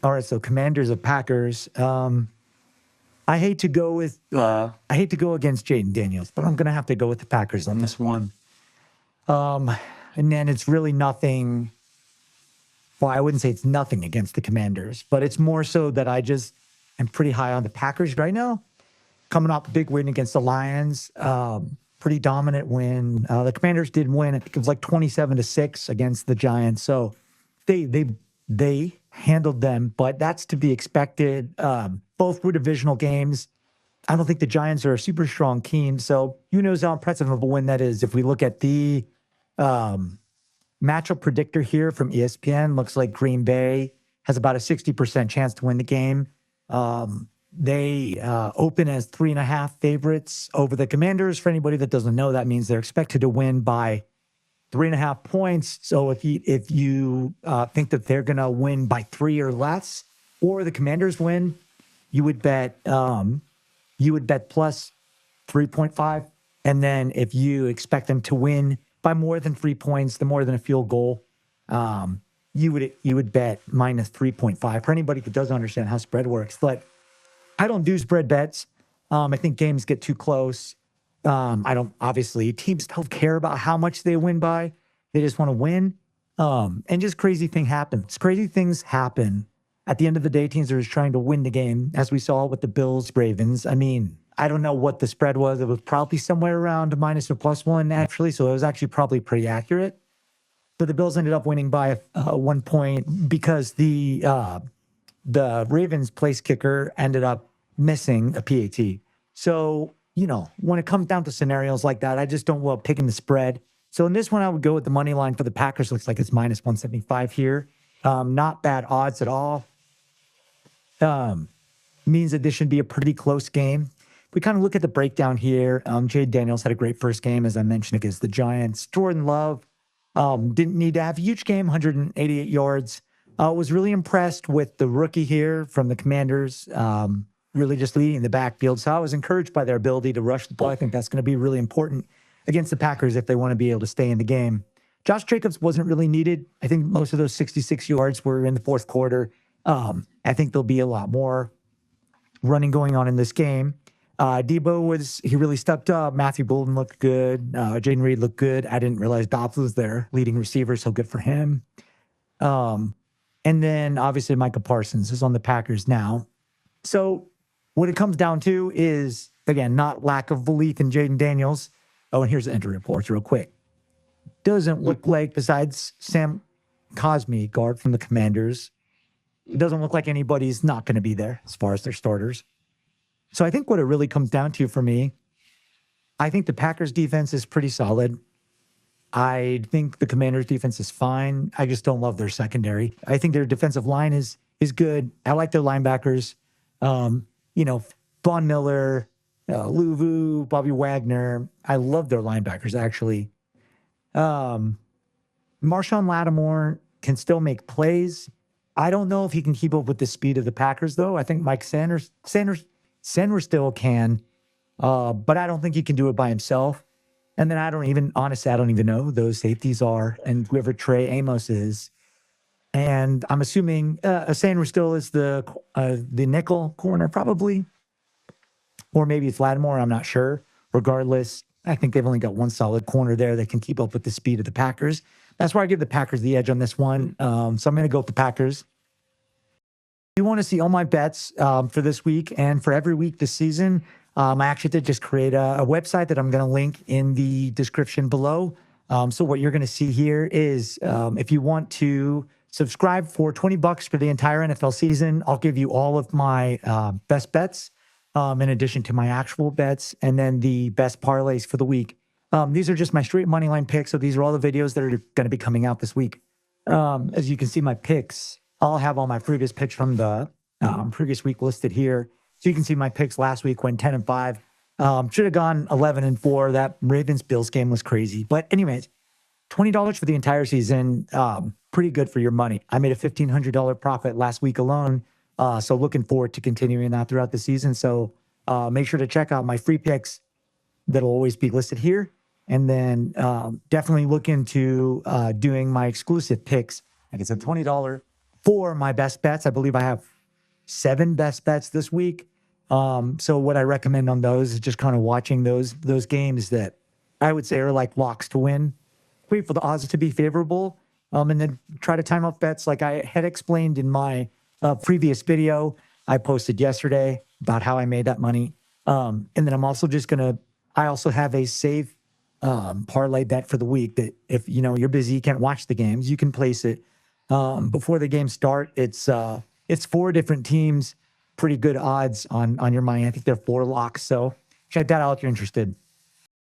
All right, so Commanders of Packers. I hate to go against Jaden Daniels, but I'm gonna have to go with the Packers on this one. And then it's really nothing. Well, I wouldn't say it's nothing against the Commanders, but it's more so that I just am pretty high on the Packers right now. Coming off a big win against the Lions, pretty dominant win. The Commanders did win. I think it was like 27-6 against the Giants. So they handled them, but that's to be expected. Both were divisional games. I don't think the Giants are a super strong team. So who knows how impressive of a win that is. If we look at the matchup predictor here from ESPN, looks like Green Bay has about a 60% chance to win the game. They open as 3.5 favorites over the Commanders. For anybody that doesn't know, that means they're expected to win by 3.5 points. So if you think that they're going to win by 3 or less, or the Commanders win, you would bet plus 3.5. And then if you expect them to win by more than 3 points, the more than a field goal, you would bet minus 3.5. For anybody who doesn't understand how spread works, but I don't do spread bets. I think games get too close. Obviously, teams don't care about how much they win by. They just want to win. And just crazy things happen. At the end of the day, teams are just trying to win the game, as we saw with the Bills, Ravens. I mean, I don't know what the spread was. It was probably somewhere around -1 or +1, actually. So it was actually probably pretty accurate. But the Bills ended up winning by 1 point because the Ravens place kicker ended up missing a PAT. So, when it comes down to scenarios like that, I just don't love picking the spread. So in this one, I would go with the money line for the Packers. Looks like it's -175 here. Not bad odds at all. Means that this should be a pretty close game. We kind of look at the breakdown here. Jade Daniels had a great first game, as I mentioned, against the Giants. Jordan Love didn't need to have a huge game, 188 yards. Was really impressed with the rookie here from the Commanders, really just leading the backfield. So I was encouraged by their ability to rush the ball. I think that's going to be really important against the Packers if they want to be able to stay in the game. Josh Jacobs wasn't really needed. I think most of those 66 yards were in the fourth quarter. I think there'll be a lot more running going on in this game. Debo he really stepped up. Matthew Bolden looked good. Jaden Reed looked good. I didn't realize Dobbs was their leading receiver, so good for him. And then obviously Micah Parsons is on the Packers now. So what it comes down to is, again, not lack of belief in Jaden Daniels. Oh, and here's the injury reports real quick. Doesn't look like, besides Sam Cosmi, guard from the Commanders, it doesn't look like anybody's not going to be there as far as their starters. So I think what it really comes down to for me, I think the Packers defense is pretty solid. I think the Commanders defense is fine. I just don't love their secondary. I think their defensive line is good. I like their linebackers. Von Miller, Lou Vu, Bobby Wagner. I love their linebackers, actually. Marshawn Lattimore can still make plays. I don't know if he can keep up with the speed of the Packers, though. I think Mike Sanders still can, but I don't think he can do it by himself. And then I don't even know who those safeties are and whoever Trey Amos is. And I'm assuming Sanders still is the nickel corner, probably. Or maybe it's Lattimore, I'm not sure. Regardless, I think they've only got one solid corner there that can keep up with the speed of the Packers. That's why I give the Packers the edge on this one. So I'm going to go with the Packers. If you want to see all my bets for this week and for every week this season, I actually did just create a website that I'm going to link in the description below. So what you're going to see here is if you want to subscribe for $20 for the entire NFL season, I'll give you all of my best bets in addition to my actual bets and then the best parlays for the week. These are just my straight money line picks. So these are all the videos that are going to be coming out this week. As you can see, my picks, I'll have all my previous picks from the previous week listed here. So you can see my picks last week went 10-5. Should have gone 11-4. That Ravens-Bills game was crazy. But anyways, $20 for the entire season. Pretty good for your money. I made a $1,500 profit last week alone. So looking forward to continuing that throughout the season. So make sure to check out my free picks that'll always be listed here. And then definitely look into doing my exclusive picks. Like it's a $20 for my best bets. I believe I have 7 best bets this week. So what I recommend on those is just kind of watching those games that I would say are like locks to win. Wait for the odds to be favorable, and then try to time off bets like I had explained in my previous video I posted yesterday about how I made that money. And then I'm also just I also have a safe parlay bet for the week that if you're busy, you can't watch the games, you can place it before the games start. It's 4 different teams, pretty good odds on your money. I think they're 4 locks. So check that out if you're interested.